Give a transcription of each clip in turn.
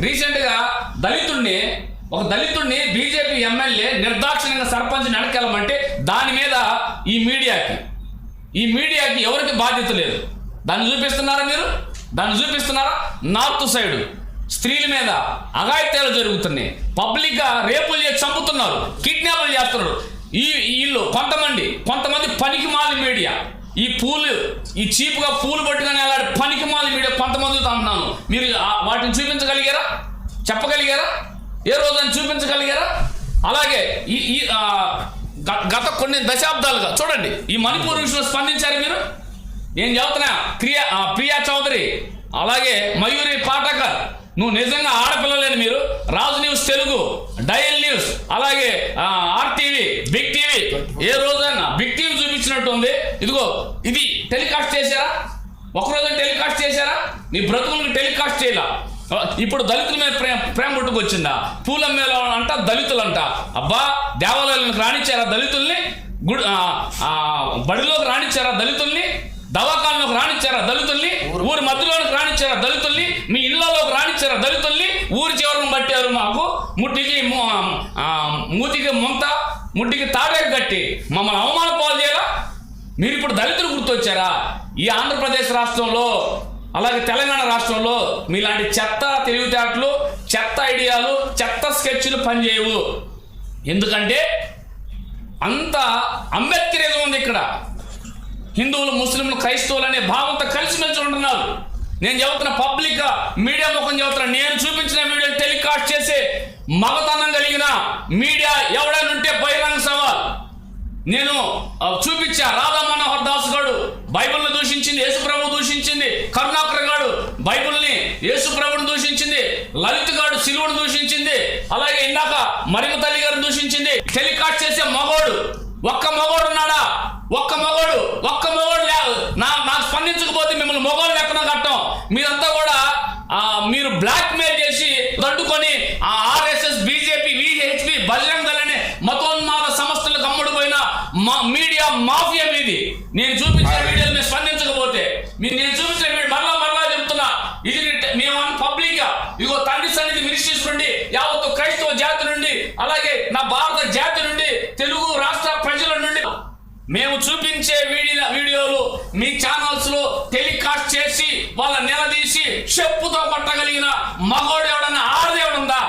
Recent గా ఒక దళితుడిని BJP MLA నిర్దాక్షిణ్యంగా సర్పంచ్ నడకెళ్ళమంటే దాని మీద ఈ మీడియాకి ఎవరికి బాధ్యత లేదు. దాన్ని చూపిస్తున్నారా నార్త్ సైడ్ స్త్రీల మీద అఘాయిత్యాలు జరుగుతున్నాయి, పబ్లిక్ గా రేపులు చేసి చంపుతున్నారు, కిడ్నాపులు చేస్తున్నారు. వీళ్ళు కొంతమంది పనికిమాలి మీడియా, ఈ చీప్గా పూలు పట్టుకొని అలాంటి పనికిమాలి మీడియా కొంతమందితో అంటున్నాను. మీరు వాటిని చూపించగలిగారా? చెప్పగలిగారా? ఏ రోజుని చూపించగలిగారా? అలాగే గత కొన్ని దశాబ్దాలుగా చూడండి, ఈ మణిపూర్ విషయంలో స్పందించారు మీరు. నేను చెబుతున్నా, ప్రియా చౌదరి, అలాగే మయూరి పాఠకర్, నువ్వు నిజంగా ఆడపిల్లలేని మీరు రాజు న్యూస్ తెలుగు, డయల్ న్యూస్, అలాగే ఆర్టీవీ, బిగ్ టీవీ, ఏ రోజైనా బిగ్ టీవీ చూపించినట్టు ఉంది. ఇదిగో ఇది టెలికాస్ట్ చేశారా? ఒకరోజు టెలికాస్ట్ చేశారా? నీ బ్రతుకులకు టెలికాస్ట్ చేయాల. ఇప్పుడు దళితుల మీద ప్రేమ పుట్టుకొచ్చిందా? పూలమ్మేలో అంట దళితులంట. అబ్బా, దేవాలయాలకు రాణించారా దళితుల్ని? బడిలోకి రాణించారా దళితుల్ని? దవాఖానలోకి రాణించారా దళితుల్ని? ఊరి మధ్యలోకి రాణించారా దళితుల్ని? మీ ఇళ్లలోకి రాణించారా దళితుల్ని? ఊరి చివరను పట్టారు, మాకు మూతికి ముంత, ముట్టికి తాడేకి కట్టి మమ్మల్ని అవమాన పాలు చేయాలా? మీరు ఇప్పుడు దళితులు గుర్తొచ్చారా? ఈ ఆంధ్రప్రదేశ్ రాష్ట్రంలో, అలాగే తెలంగాణ రాష్ట్రంలో మీలాంటి చెత్త తెలివితేటలు, చెత్త ఐడియాలు, చెత్త స్కెచ్లు పనిచేయవు. ఎందుకంటే అంత అంబేద్కరిజం ఉంది ఇక్కడ. హిందువులు, ముస్లింలు, క్రైస్తవులు అనే భావంతో కలిసిమెలిసి ఉంటున్నారు. నేను చెబుతున్న పబ్లిక్ మీడియా ముఖం చెబుతున్నా, నేను చూపించిన వీడియో టెలికాస్ట్ చేసే మగతనం కలిగిన మీడియా ఎవడైనా ఉంటే బహిరంగ సవాల్. నేను చూపించా. రాధా మనోహర్ దాస్ గారు బైబిల్ని దూషించింది, యేసుప్రభు దూషించింది. కరుణాకర్ గారు బైబిల్ని, యేసుప్రభుని దూషించింది. లలిత్ గారు సిలువను దూషించింది. అలాగే ఇందాక మరిమ తల్లి గారు దూషించింది. టెలికాస్ట్ చేసే మగోడు ఒక్క మగోడు ఉన్నాడా? ఒక్క మగోడు నాకు స్పందించకపోతే మిమ్మల్ని మొగోళ్ళు లెక్కన కట్టం. మీరంతా కూడా మీరు బ్లాక్ మెయిల్ చేసి దండుకొని RSS, BJP, VHP, Bajrang Dal అనే మతోన్మాద సంస్థలకు అమ్ముడుపోయిన మీడియా మాఫియా మీది. నేను చూపించిన వీడియోలు మీరు స్పందించకపోతే, నేను చూపించిన వీడియో మరలా చెప్తున్నా, ఇది మేము పబ్లిక్ గా ఇదిగో తండ్రి సన్నిధి మినిస్ట్రీస్ నుండి, యావత్తు క్రైస్తవ జాతి నుండి, అలాగే నా భారత జాతి నుండి, తెలుగు రాష్ట్ర ప్రజల నుండి మేము చూపించే వీడియోలు మీ ఛానల్స్ లో టెలికాస్ట్ చేసి వాళ్ళ నిలదీసి చెప్పుతో కొట్టగలిగిన మగోడు ఎవడన్నా, ఆడదేవుడుందా?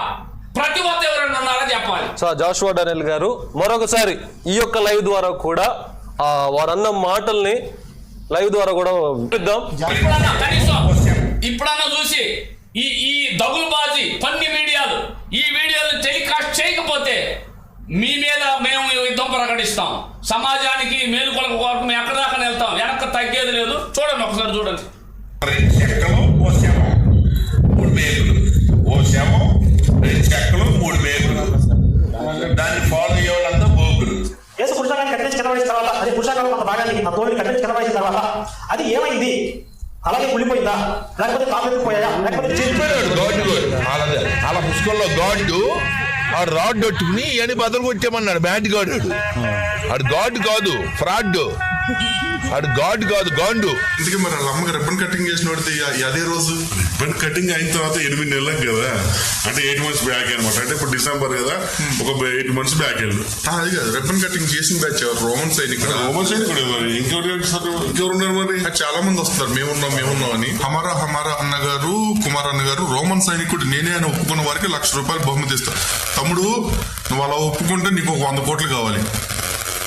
ప్రతిభత ఎవరైనా ఉన్నారా చెప్పాలి. సో జాషువా డానియల్ గారు, మరొకసారి ఈ యొక్క లైవ్ ద్వారా కూడా వారన్న మాటల్ని లైవ్ ద్వారా కూడా వినిపిద్దాం. ఇప్పుడన్నా చూసి ఈ దగులుబాజీ పన్ని మీడియాలు ఈ వీడియోలు టెలికాస్ట్ చేయకపోతే మీ మీద మేము యుద్ధం ప్రకటిస్తాం. సమాజానికి మేలుకొలకు వరకు మేము ఎక్కడ దాకా వెళ్తాం, వెనక్కి తగ్గేది లేదు. చూడండి, ఒకసారి చూడండి. దాన్ని ఫాలో అయ్యేవాళ్ళంతా బోగులు. పురుషాన్ని కట్టించి కిందపడిన తర్వాత, అది పురుషాన్ని కొంత భాగాన్ని ఆ తోడిని కట్టించి కిందపడిన తర్వాత అది ఏమైంది? అలాగే కుళ్ళిపోయిందా? లేకపోతే కాకపోయా? లేకపోతే అలా పుష్కల్లో గాడ్డు ఆ రాడ్ పెట్టుకుని అని బదులు కొట్టేమన్నాడు. బ్యాడ్ గాడు ఆడు గాడ్ కాదు, ఫ్రాడ్. ఆడు గాడ్ కాదు, గాండు. ఇందుకే మరి వాళ్ళ అమ్మకి రిబ్బన్ కటింగ్ చేసిన వాడితే అదే రోజు రిబ్బన్ కటింగ్ అయిన తర్వాత 8 నెలలకు కదా, అంటే 8 months బ్యాక్ అనమాట. అంటే ఇప్పుడు డిసెంబర్ కదా, ఒక 8 months బ్యాక్ వెళ్ళు. అది కాదు, రిబ్బన్ కటింగ్ చేసిన బ్యాచ్ రోమన్ సైనికుడు. రోమన్ సైనికుడు మరి ఇంకెవరున్నారు మరి? చాలా మంది వస్తున్నారు, మేమున్నాం అని. హమారా అన్నగారు, కుమార్ అన్నగారు రోమన్ సైనికుడు నేనే అని ఒప్పుకున్న వారికి ₹1,00,000 బహుమతి ఇస్తారు. తమ్ముడు, నువ్వు అలా ఒప్పుకుంటే నీకు ఒక 100 కోట్లు కావాలి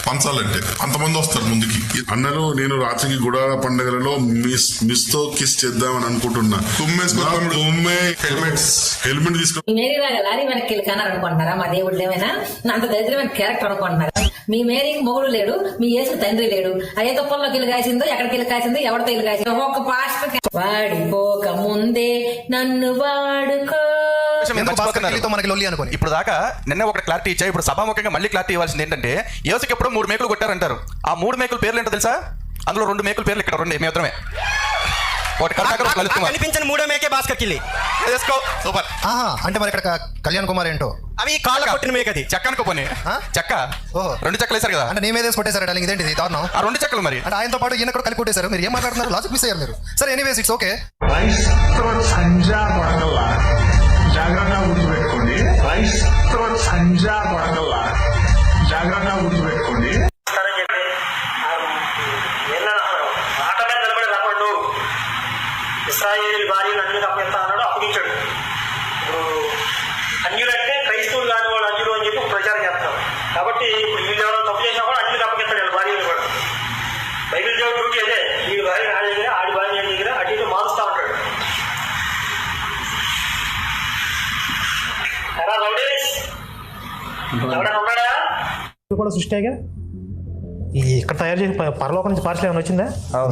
పంచాలంటే. అంతమంది వస్తారు ముందుకి. అన్నలు, నేను రాత్రికి గుడాల పండుగలలో మిస్ తో కిస్ చేద్దామని అనుకుంటున్నా. హెల్మెట్ తీసుకో. లారీ వెనక్కి అనుకుంటున్నారా? మా దేవుడు ఏమైనా అంత దరిద్రమైన క్యారెక్టర్ అనుకుంటున్నారా? మీ మేరీకి మొగుడు లేడు, మీ యేసుకు తండ్రి లేడు. ఏ తుప్పల్లో కిలు కాసిందో, ఎక్కడికి వెళ్ళి కాసిందో, ఎవరితో ఇల్లు కాసిందో. ఒక్కొక్క పాస్టర్ వాడిపోక ముందే నన్ను వాడుకో. మనకి లొల్లి అనుకోని ఇప్పుడు దాకా నిన్న ఒక క్లారిటీ ఇచ్చా. ఇప్పుడు సభాముఖంగా మళ్ళీ క్లారిటీ ఇవ్వాల్సింది ఏంటంటే, యేసుకి ఎప్పుడు 3 మేకులు కొట్టారంటారు. ఆ 3 మేకుల పేర్లు ఏంటో తెలుసా? అందులో 2 మేకుల పేర్లు ఇక్కడ 2 మేమిద్దరమే. ఒకటి కర్ణాకర్, ఒకటి లలిత్ కుమార్. కనిపించిన మూడో మేకే భాస్కర్ కిల్లి. వేసుకో సూపర్. అంటే మరి ఇక్కడ కళ్యాణ్ కుమార్ ఏంటో అవి కాళ్ళ కొట్టిన మేక అది చెక్క అనుకోపోని చెక్క. ఓహో. 2 చెక్కలు వేశారు కదా, అంటే నీ మీద వేసి కొట్టేశారు డార్లింగ్, ఇదేంటిది దారుణం? ఆ 2 చెక్కలు మరి. అంటే ఆయనతో పాటు ఈయన కూడా కలిపి కొట్టేశారు. మీరు ఏం మాట్లాడుతున్నారు? లాజిక్ మిస్ అయ్యారు మీరు. సరే ఎనీవేస్ ఇట్స్ ఓకే. క్రైస్తవ సంజా కొడకల్లా జాగ్రత్తగా గుర్తుపెట్టుకోండి. క్రైస్తవ సంజా కొడకల్లా జాగ్రత్తగా గుర్తుపెట్టుకోండి. ఆట మీద నిలబడి రాకుండా ఇశ్రాయేలు భార్యను అన్యులకు అప్పగిస్తా అన్నాడు, అప్పగించాడు. ఇప్పుడు అన్యులంటే క్రైస్తవులు కాని వాళ్ళు అన్యులు అని చెప్పి ప్రచారం చేస్తారు. కాబట్టి ఇప్పుడు వీళ్ళు ఎవరో తప్పు చేసినా కూడా అన్యులకు అప్పగిస్తాడు వీళ్ళ భార్యను కూడా. బైబిల్ దేవుడు డ్యూటీ అదే, వీడి భార్య ఆడి దగ్గర, ఆడి భార్య దగ్గర అటు ఇటు మారుస్తా ఉంటాడు. ఎలా రౌడీస్ ఎవడన్నా ఉన్నాడా? కూడా సృష్టిగా ఈ ఇక్కడ తయారు చేసిన పరలోకం నుంచి పార్సల్ ఏమైనా వచ్చిందా?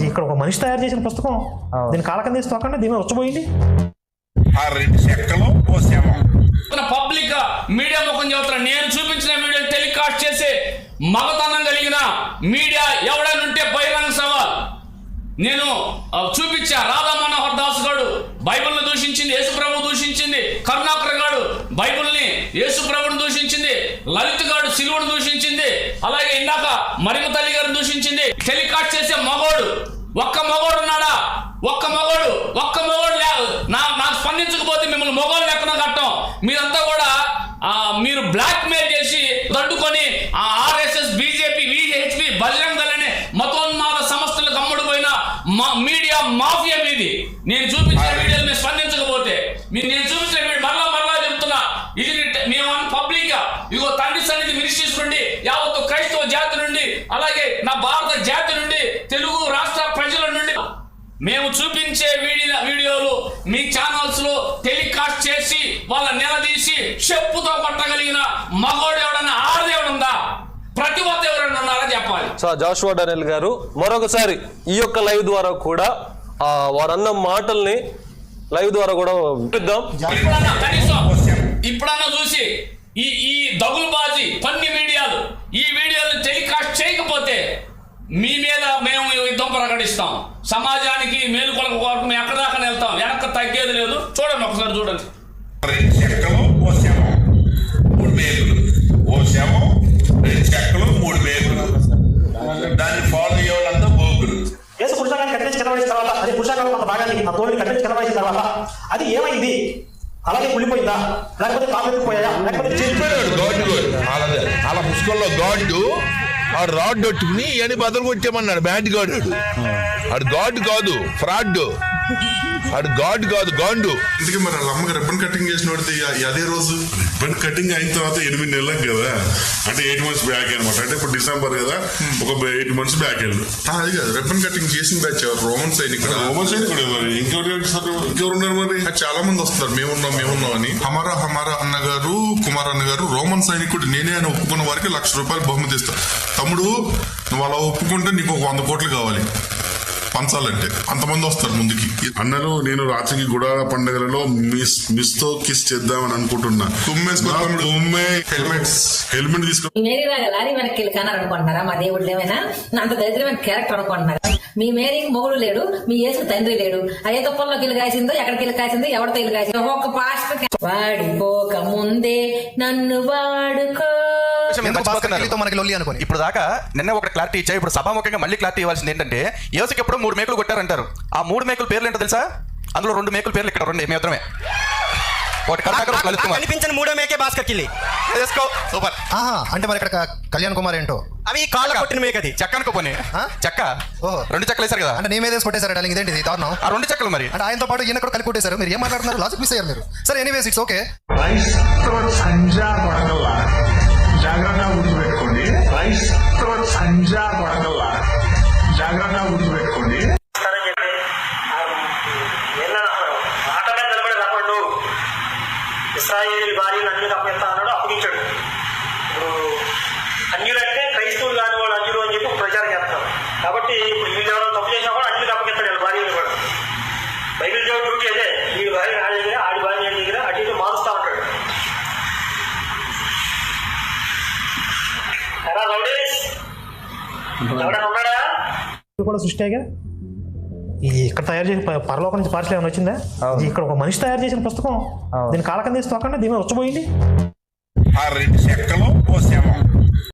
ఇక్కడ ఒక మనిషి తయారు చేసిన పుస్తకం, దీని కాలకం తీసి తొక్కండి, దీని వచ్చపోయింది. ఆ 2 చెక్కలు ఓ శవం. పబ్లిక్ గా మీడియా ముఖం చెబుతున్నా, నేను చూపించిన వీడియో టెలికాస్ట్ చేసే మగతనం కలిగిన మీడియా ఎవడైనా ఉంటే బహిరంగ సవాల్. నేను చూపించా. రాధా మనోహర్ దాస్ గారు బైబిల్ని దూషించింది, యేసుప్రభు దూషించింది. కరుణాకర్ గారు బైబిల్ని యేసుప్రభుని దూషించింది. లలిత్ గారు సిలువను దూషించింది. అలాగే ఇందాక మరిమ తల్లి గారు దూషించింది. టెలికాస్ట్ చేసే మగోడు ఒక్క మగోడు ఉన్నాడా? ఒక్క మగోడు నాకు స్పందించకపోతే మిమ్మల్ని మగోళ్ళు లెక్కన కట్టం. మీరంతా కూడా మీరు బ్లాక్ మెయిల్ చేసి దండుకొని RSS, BJP, VHP, Bajrang Dal అనే మతోన్మాద సంస్థలకు అమ్ముడుపోయిన మీడియా మాఫియా మీది. నేను చూపించిన వీడియోలు మీరు స్పందించకపోతే నేను చూపించిన వీడియో మరలా చెప్తున్నా, ఇది మేము పబ్లిక్ గా ఇదిగో తండ్రి సన్నిధి మినిస్ట్రీస్ నుండి, యావత్తు క్రైస్తవ జాతి నుండి, అలాగే నా భారత జాతి నుండి, తెలుగు రాష్ట్ర ప్రజల నుండి మేము చూపించే వీడియోలు మీ ఛానల్స్ లో టెలికాస్ట్ చేసి వాళ్ళ నిలదీసి చెప్పుతో కొట్టగలిగిన మగోడు ఎవడన్నా, ఆడదేవుడుందా? ప్రతివత ఎవరైనా ఉన్నారా చెప్పాలి. సో జాషువా డానియల్ గారు మరొకసారి ఈ యొక్క లైవ్ ద్వారా కూడా వారన్న మాటల్ని లైవ్ ద్వారా కూడా వినిద్దాం. ఇప్పుడన్నా చూసి ఈ దగులుబాజీ కొన్ని మీడియాలు ఈ వీడియోలు టెలికాస్ట్ చేయకపోతే మీ మీద మేము యుద్ధం ప్రకటిస్తాం. సమాజానికి మేలుకొలకు వరకు మేము ఎక్కడ దాకా వెళ్తాం, వెనక్కి తగ్గేది లేదు. చూడండి, ఒకసారి చూడండి. 2 చెక్కలు ఓ శవం, 3 మేకులు. ఓ శవం, 2 చెక్కలు, 3 మేకులు. దాన్ని ఫాలో అయ్యే వాళ్ళంతా బోగులు. యేసు పురుషాన్ని కట్టించి కిందపడిన తర్వాత, అదే పురుషాన్ని కొంత భాగాన్ని ఆ తోడిని కట్టించి కిందపడిన తర్వాత అది ఏమైంది? అలాగే కుళ్ళిపోయిందా? లేకపోతే కామెపోయాయా? లేకపోతే అలా పుష్కల్లో గాడ్డు ఆ రాడ్ పెట్టుకుని అని బదులు కొట్టేమన్నాడు. బ్యాట్ గాడు ఆడు గాడ్ కాదు, ఫ్రాడ్. ఆడు గాడ్ కాదు, గాండు. అందుకే మరి వాళ్ళ అమ్మకి రిబ్బన్ కటింగ్ చేసిన వాడితే అదే రోజు రిబ్బన్ కటింగ్ అయిన తర్వాత 8 నెలలకు కదా, అంటే 8 months బ్యాక్ అనమాట. అంటే ఇప్పుడు డిసెంబర్ కదా, ఒక 8 months బ్యాక్ వెళ్ళు. అది కాదు రిబ్బన్ కటింగ్ చేసిన బ్యాచ్ రోమన్ సైనికుడు. రోమన్ సైనికుడు మరి ఇంకెవరున్నారు మరి? చాలా మంది వస్తున్నారు, మేమున్నాం అని. హమారా అన్నగారు, కుమార్ అన్నగారు రోమన్ సైనికుడు నేనే అని ఒప్పుకున్న వారికి ₹1,00,000 బహుమతి ఇస్తా. తమ్ముడు నువ్వు అలా ఒప్పుకుంటే నీకు ఒక 100 కోట్లు కావాలి పంచాలంటే. అంతమంది వస్తారు ముందుకి. అన్నలు నేను రాత్రికి గుడాల పండుగలలో మిస్ తో కిస్ చేద్దామని అనుకుంటున్నా. హెల్మెట్ తీసుకో. మేరీ లాగా లారీ వెనక్కి వెళ్ళి కన్నారు అనుకుంటున్నారా? మా దేవుడు ఏమైనా అంత దరిద్రమైన క్యారెక్టర్ అనుకుంటున్నారా? మీ మేరీకి మొగుడు లేడు, మీ యేసుకు తండ్రి లేడు. ఏ తుప్పల్లో కిల్లు కాసిందో, ఎక్కడికి వెళ్ళి కాసిందో, ఎవరితో ఇల్లు కాసిందో. ఒక పాస్టర్ వాడిపోక ముందే నన్ను వాడుకో. మనకి లొల్లి అనుకోని ఇప్పుడు దాకా నిన్న ఒక క్లారిటీ ఇచ్చా. ఇప్పుడు సభాముఖంగా మళ్ళీ క్లారిటీ ఇవ్వాల్సింది ఏంటంటే, యేసుకి ఎప్పుడు 3 మేకులు కొట్టారంటారు. ఆ 3 మేకుల పేర్లు ఏంటో తెలుసా? అందులో 2 మేకుల పేర్లు ఇక్కడ 2 మేమిద్దరమే. ఒకటి కర్ణాకర్, ఒకటి లలిత్ కుమార్. కనిపించిన మూడో మేకే భాస్కర్ కిల్లి. వేసుకో సూపర్. అంటే మరి ఇక్కడ కళ్యాణ్ కుమార్ ఏంటో అవి కాళ్ళ కొట్టిన మేక అది. చెక్క అనుకోపోని చెక్క. ఓహో. 2 చెక్కలు వేశారు కదా, అంటే నీ మీద వేసి కొట్టేశారు డార్లింగ్, ఇదేంటిది దారుణం? ఆ 2 చెక్కలు మరి. అంటే ఆయనతో పాటు ఈయన కూడా కలిపి కొట్టేశారు. మీరు ఏం మాట్లాడుతున్నారు? లాజిక్ మిస్ అయ్యారు మీరు. సరే ఎనీవేస్ ఇట్స్ ఓకే. క్రైస్తవ సంజా కొడకల్లా జాగ్రత్తగా గుర్తుపెట్టుకోండి. క్రైస్తవ సంజా కొడకల్లా జాగ్రత్తగా గుర్తుపెట్టుకోండి. ఆట మీద నిలబడి రాకుండా ఇశ్రాయేలు భార్యను అన్యులకు అప్పగిస్తా అన్నాడు, అప్పగించాడు. ఇప్పుడు అన్యులంటే క్రైస్తవులు కాని వాళ్ళు అన్యులు అని చెప్పి ప్రచారం చేస్తారు. కాబట్టి ఇప్పుడు వీళ్ళు ఎవరో తప్పు చేసినా కూడా అన్యులకు అప్పగిస్తాడు వీళ్ళ భార్యను కూడా. బైబిల్ దేవుడు డ్యూటీ అదే, వీడి భార్య ఆడి దగ్గర, ఆడి భార్య దగ్గర అటు ఇటు మారుస్తా ఉంటాడు. ఎలా రౌడీస్ ఎవడన్నా ఉన్నాడా? కూడా సృష్టిగా ఈ ఇక్కడ తయారు చేసిన పరలోకం నుంచి పార్సల్ ఏమైనా వచ్చిందా? ఇది ఇక్కడ ఒక మనిషి తయారు చేసిన పుస్తకం. దీని కాలకం తీసి తొక్కండి, దీని వచ్చపోయింది. ఆ 2 చెక్కలు ఓ శవం